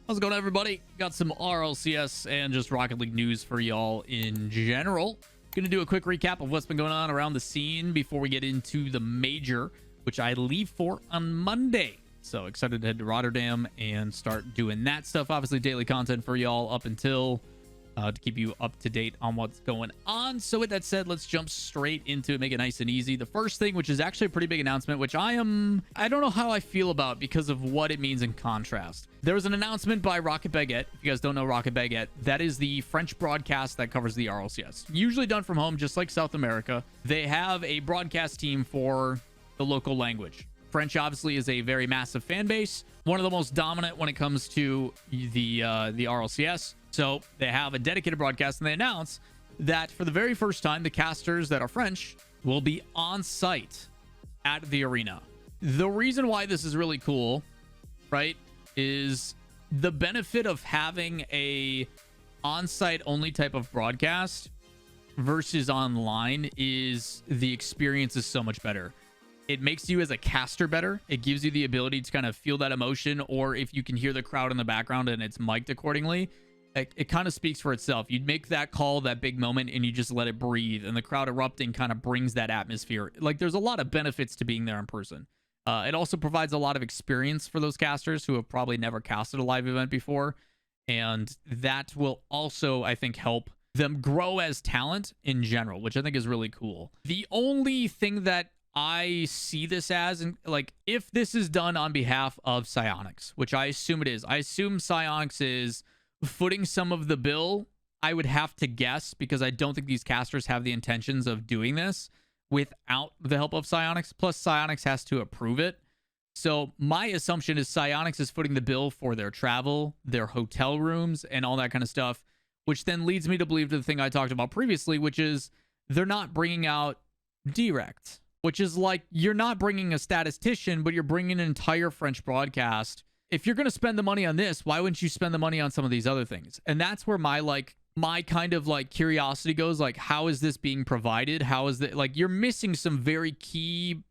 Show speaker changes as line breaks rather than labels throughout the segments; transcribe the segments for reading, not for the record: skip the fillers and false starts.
How's it going, everybody? Got some RLCS and just Rocket League news for y'all in general. Gonna do a quick recap of what's been going on around the scene before we get into the major, which I leave for on Monday. So excited to head to Rotterdam and start doing that stuff. Obviously, daily content for y'all up until to keep you up to date on what's going on. So with that said, let's jump straight into it, make it nice and easy. The first thing, which is actually a pretty big announcement, which I don't know how I feel about because of what it means in contrast. There was an announcement by Rocket Baguette. If you guys don't know Rocket Baguette, that is the French broadcast that covers the RLCS. Usually done from home, just like South America. They have a broadcast team for the local language. French obviously is a very massive fan base, one of the most dominant when it comes to the RLCS. So they have a dedicated broadcast, and they announce that for the very first time, the casters that are French will be on site at the arena. The reason why this is really cool, right, is the benefit of having a on-site only type of broadcast versus online is the experience is so much better. It makes you as a caster better. It gives you the ability to kind of feel that emotion, or if you can hear the crowd in the background and it's mic'd accordingly, it kind of speaks for itself. You'd make that call, that big moment, and you just let it breathe, and the crowd erupting kind of brings that atmosphere. Like, there's a lot of benefits to being there in person. It also provides a lot of experience for those casters who have probably never casted a live event before, and that will also, I think, help them grow as talent in general, which I think is really cool. The only thing that I see this as, and like, if this is done on behalf of Psyonix, which I assume it is, I assume Psyonix is footing some of the bill. I would have to guess, because I don't think these casters have the intentions of doing this without the help of Psyonix. Plus, Psyonix has to approve it. So my assumption is Psyonix is footing the bill for their travel, their hotel rooms, and all that kind of stuff, which then leads me to believe the thing I talked about previously, which is they're not bringing out direct, which is like, you're not bringing a statistician, but you're bringing an entire French broadcast. If you're going to spend the money on this, why wouldn't you spend the money on some of these other things? And that's where my kind of like curiosity goes. Like, how is this being provided? How is that, like, you're missing some very key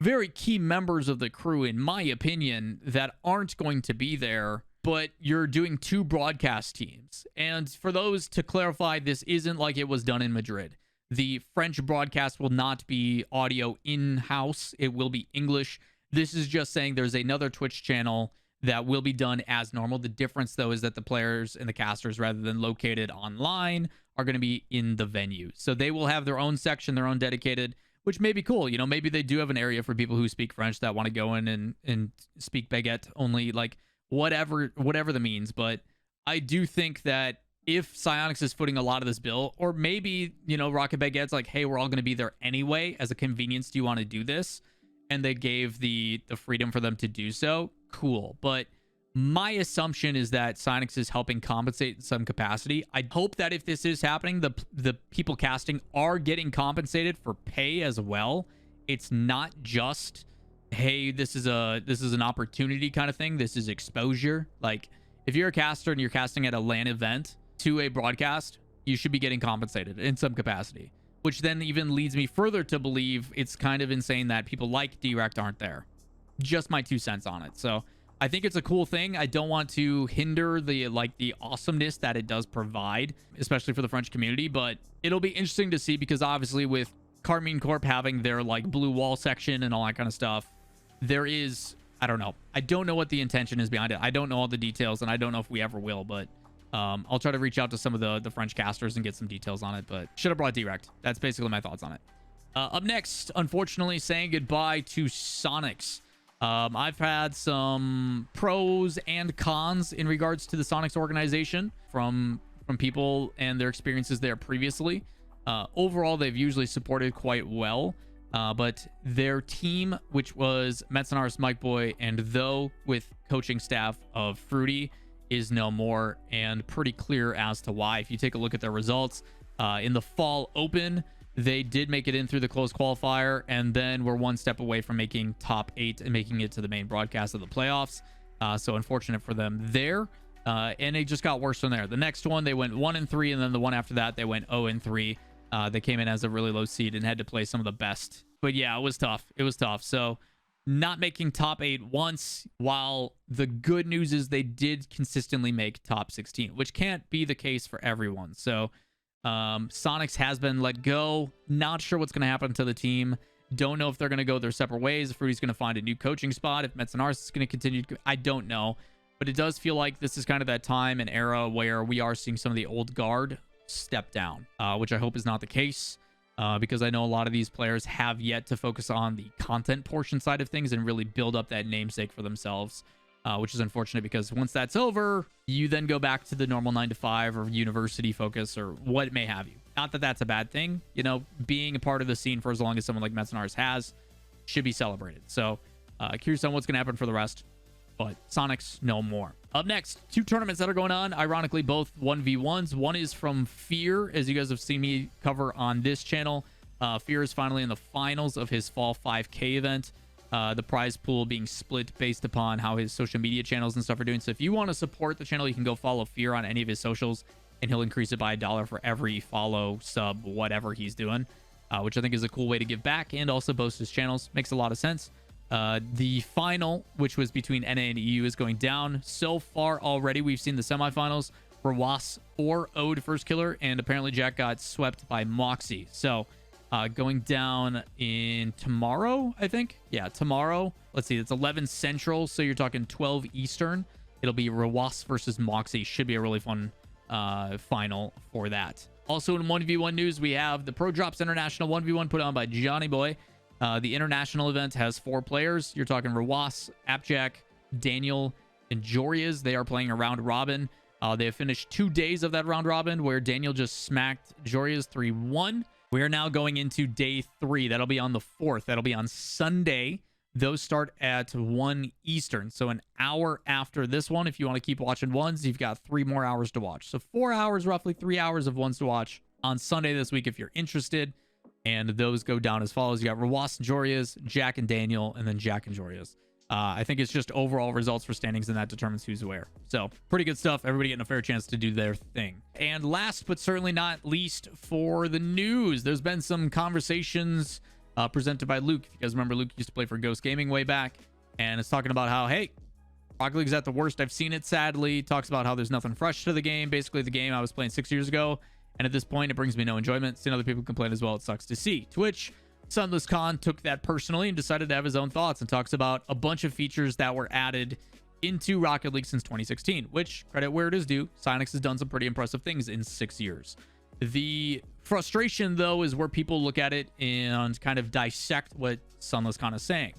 members of the crew, in my opinion, that aren't going to be there, but you're doing two broadcast teams. And for those, to clarify, this isn't like it was done in Madrid. The French broadcast will not be audio in-house. It will be English. This is just saying there's another Twitch channel that will be done as normal. The difference, though, is that the players and the casters, rather than located online, are going to be in the venue. So they will have their own section, their own dedicated, which may be cool. You know, maybe they do have an area for people who speak French that want to go in and speak Baguette only, like whatever the means. But I do think that if Psyonix is footing a lot of this bill, or maybe, you know, Rocket Baguette's like, hey, we're all going to be there anyway. As a convenience, do you want to do this? And they gave the freedom for them to do so. Cool. But my assumption is that Soniqs is helping compensate in some capacity. I hope that if this is happening, the people casting are getting compensated for pay as well. It's not just, hey, this is an opportunity kind of thing. This is exposure. Like, if you're a caster and you're casting at a LAN event to a broadcast, you should be getting compensated in some capacity, which then even leads me further to believe it's kind of insane that people like Direct aren't there. Just my 2 cents on it. So I think it's a cool thing. I don't want to hinder the awesomeness that it does provide, especially for the French community, but it'll be interesting to see, because obviously with Carmine Corp having their like blue wall section and all that kind of stuff, there is, I don't know. I don't know what the intention is behind it. I don't know all the details, and I don't know if we ever will, but I'll try to reach out to some of the French casters and get some details on it, but should have brought Direct. That's basically my thoughts on it. Up next, unfortunately, saying goodbye to Soniqs. I've had some pros and cons in regards to the Soniqs organization from people and their experiences there previously. Overall, they've usually supported quite well, but their team, which was Metzenaris, Mike Boy, and Though, with coaching staff of Fruity, is no more, and pretty clear as to why. If you take a look at their results in the Fall Open, they did make it in through the close qualifier, and then we're one step away from making top 8 and making it to the main broadcast of the playoffs. So unfortunate for them there. And it just got worse from there. The next one, they went 1-3, and then the one after that, they went 0-3. They came in as a really low seed and had to play some of the best. But yeah, it was tough. It was tough. So not making top 8 once, while the good news is they did consistently make top 16, which can't be the case for everyone. So Soniqs has been let go. Not sure what's going to happen to the team. Don't know if they're going to go their separate ways. If Fruity's going to find a new coaching spot. If Metzenars is going to continue. I don't know. But it does feel like this is kind of that time and era where we are seeing some of the old guard step down, which I hope is not the case. Because I know a lot of these players have yet to focus on the content portion side of things and really build up that namesake for themselves, which is unfortunate because once that's over, you then go back to the normal 9 to 5 or university focus or what may have you. Not that that's a bad thing. You know, being a part of the scene for as long as someone like Metzenars has should be celebrated. So curious on what's going to happen for the rest. But Soniqs, no more. Up next, 2 tournaments that are going on. Ironically, both 1v1s. One is from Fear, as you guys have seen me cover on this channel. Fear is finally in the finals of his Fall 5K event. The prize pool being split based upon how his social media channels and stuff are doing. So if you want to support the channel, you can go follow Fear on any of his socials, and he'll increase it by $1 for every follow, sub, whatever he's doing, which I think is a cool way to give back and also boost his channels. Makes a lot of sense. The final, which was between NA and EU, is going down. So far already, we've seen the semifinals. Rawas 4-0'd First Killer, and apparently Jack got swept by Moxie. So going down in tomorrow, I think. Yeah, tomorrow. Let's see, it's 11 Central, so you're talking 12 Eastern. It'll be Rawas versus Moxie. Should be a really fun final for that. Also in 1v1 news, we have the ProDrops International 1v1 put on by Johnny Boy. The international event has 4 players. You're talking Rawas, Appjack, Daniel, and Jorias. They are playing a round robin. They have finished 2 days of that round robin where Daniel just smacked Jorias 3-1. We are now going into day 3. That'll be on the 4th. That'll be on Sunday. Those start at 1 Eastern. So an hour after this one, if you want to keep watching ones, you've got 3 more hours to watch. So 4 hours, roughly 3 hours of ones to watch on Sunday this week if you're interested. And those go down as follows. You got Rawas and Jorias, Jack and Daniel, and then Jack and Jorias. I think it's just overall results for standings, and that determines who's where. So pretty good stuff. Everybody getting a fair chance to do their thing. And last but certainly not least for the news, there's been some conversations presented by Luke. If you guys remember, Luke used to play for Ghost Gaming way back, and it's talking about how, hey, Rocket League's at the worst I've seen it, sadly. Talks about how there's nothing fresh to the game. Basically, the game I was playing 6 years ago, and at this point, it brings me no enjoyment. Seeing other people complain as well, it sucks to see. To which SunlessKhan took that personally and decided to have his own thoughts and talks about a bunch of features that were added into Rocket League since 2016, which, credit where it is due, Psyonix has done some pretty impressive things in 6 years. The frustration, though, is where people look at it and kind of dissect what SunlessKhan is saying.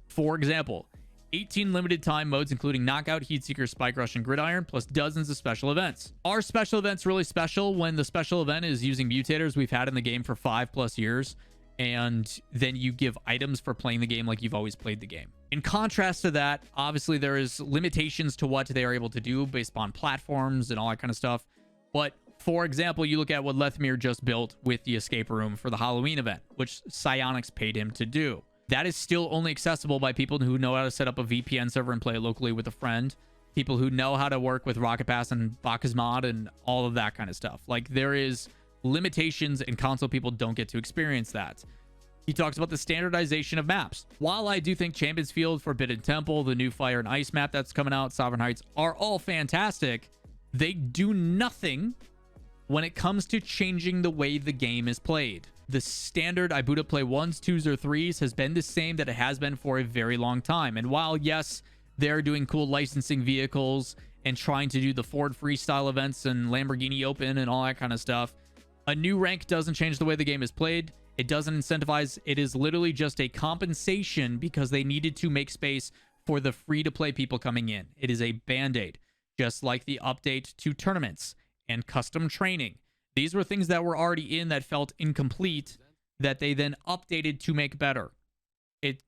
For example, 18 limited time modes, including Knockout, Heatseeker, Spike Rush, and Gridiron, plus dozens of special events. Are special events really special when the special event is using mutators we've had in the game for 5+ years, and then you give items for playing the game like you've always played the game? In contrast to that, obviously there is limitations to what they are able to do based upon platforms and all that kind of stuff. But for example, you look at what Lethmir just built with the escape room for the Halloween event, which Psyonix paid him to do. That is still only accessible by people who know how to set up a VPN server and play it locally with a friend. People who know how to work with Rocket Pass and Bacchus Mod and all of that kind of stuff. Like, there is limitations, and console people don't get to experience that. He talks about the standardization of maps. While I do think Champions Field, Forbidden Temple, the new Fire and Ice map that's coming out, Sovereign Heights, are all fantastic, they do nothing when it comes to changing the way the game is played. The standard I boot up play 1s, 2s, or 3s has been the same that it has been for a very long time. And while, yes, they're doing cool licensing vehicles and trying to do the Ford Freestyle events and Lamborghini Open and all that kind of stuff, a new rank doesn't change the way the game is played. It doesn't incentivize. It is literally just a compensation because they needed to make space for the free-to-play people coming in. It is a band-aid, just like the update to tournaments and custom training. These were things that were already in that felt incomplete that they then updated to make better.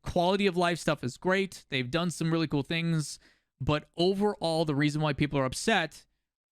Quality of life stuff is great. They've done some really cool things, but overall, the reason why people are upset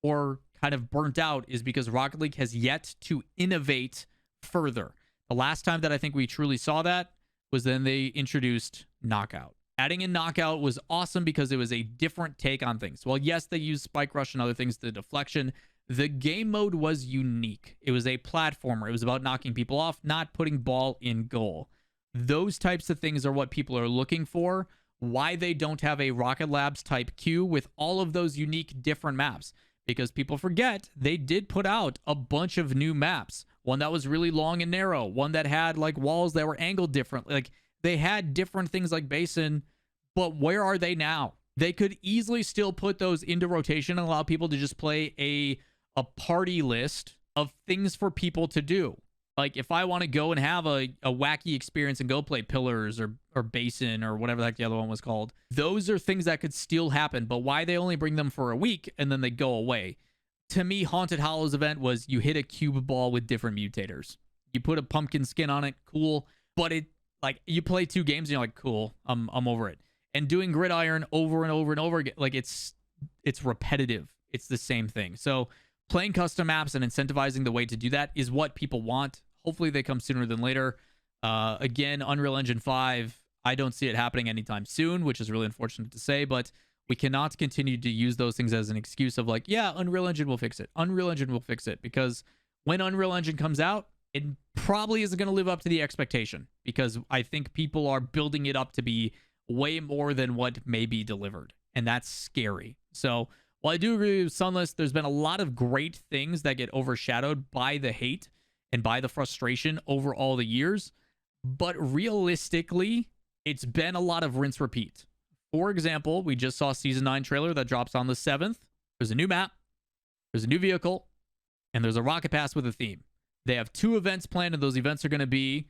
or kind of burnt out is because Rocket League has yet to innovate further. The last time that I think we truly saw that was then they introduced Knockout. Adding in Knockout was awesome because it was a different take on things. Well, yes, they used Spike Rush and other things, the deflection. The game mode was unique. It was a platformer. It was about knocking people off, not putting ball in goal. Those types of things are what people are looking for. Why they don't have a Rocket Labs type queue with all of those unique different maps. Because people forget they did put out a bunch of new maps. One that was really long and narrow. One that had like walls that were angled differently. Like they had different things like Basin. But where are they now? They could easily still put those into rotation and allow people to just play a party list of things for people to do. Like if I want to go and have a wacky experience and go play Pillars or Basin or whatever the heck the other one was called, those are things that could still happen. But why they only bring them for a week and then they go away? To me, Haunted Hollows event was you hit a cube ball with different mutators. You put a pumpkin skin on it, cool. But it like you play 2 games and you're like, cool, I'm over it. And doing Gridiron over and over and over again, like it's repetitive. It's the same thing. So playing custom maps and incentivizing the way to do that is what people want. Hopefully they come sooner than later. Again, Unreal Engine 5, I don't see it happening anytime soon, which is really unfortunate to say, but we cannot continue to use those things as an excuse of like, yeah, Unreal Engine will fix it. Unreal Engine will fix it. Because when Unreal Engine comes out, it probably isn't going to live up to the expectation because I think people are building it up to be way more than what may be delivered. And that's scary. So while I do agree with Sunless, there's been a lot of great things that get overshadowed by the hate and by the frustration over all the years. But realistically, it's been a lot of rinse repeat. For example, we just saw Season 9 trailer that drops on the 7th. There's a new map, there's a new vehicle, and there's a rocket pass with a theme. They have 2 events planned, and those events are going to be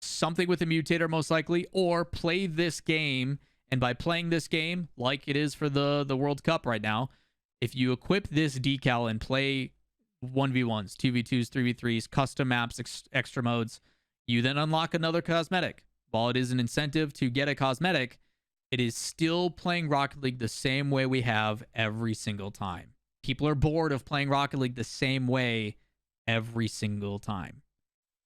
something with a mutator most likely, or play this game. And by playing this game, like it is for the World Cup right now, if you equip this decal and play 1v1s, 2v2s, 3v3s, custom maps, extra modes, you then unlock another cosmetic. While it is an incentive to get a cosmetic, it is still playing Rocket League the same way we have every single time. People are bored of playing Rocket League the same way every single time.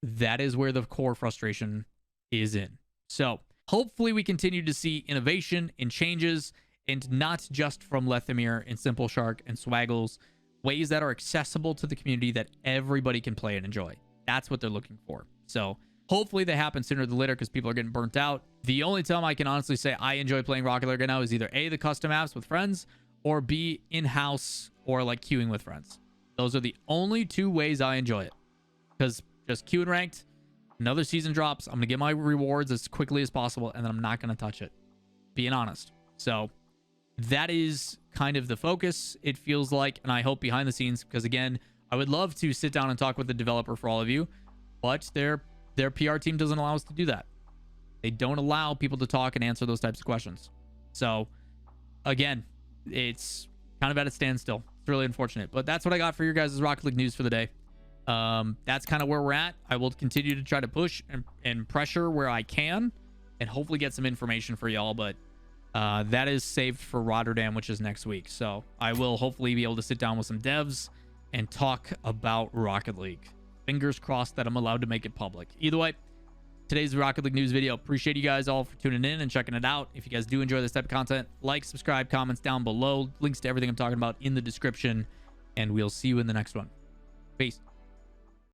That is where the core frustration is in. So hopefully we continue to see innovation and changes, and not just from Lethemir and Simple Shark and Swaggles, ways that are accessible to the community that everybody can play and enjoy. That's what they're looking for. So hopefully they happen sooner than later because people are getting burnt out. The only time I can honestly say I enjoy playing Rocket League right now is either A, the custom apps with friends, or B, in-house or like queuing with friends. Those are the only 2 ways I enjoy it. Because just queuing ranked, another season drops, I'm going to get my rewards as quickly as possible, and then I'm not going to touch it. Being honest. So that is kind of the focus, it feels like, and I hope behind the scenes, because again, I would love to sit down and talk with the developer for all of you, but their PR team doesn't allow us to do that. They don't allow people to talk and answer those types of questions. So again, it's kind of at a standstill. It's really unfortunate, but that's what I got for your guys' Rocket League news for the day. That's kind of where we're at. I will continue to try to push and pressure where I can and hopefully get some information for y'all, but that is saved for Rotterdam, which is next week. So I will hopefully be able to sit down with some devs and talk about Rocket League. Fingers crossed that I'm allowed to make it public. Either way, today's Rocket League news video. Appreciate you guys all for tuning in and checking it out. If you guys do enjoy this type of content, like, subscribe, comments down below. Links to everything I'm talking about in the description. And we'll see you in the next one. Peace.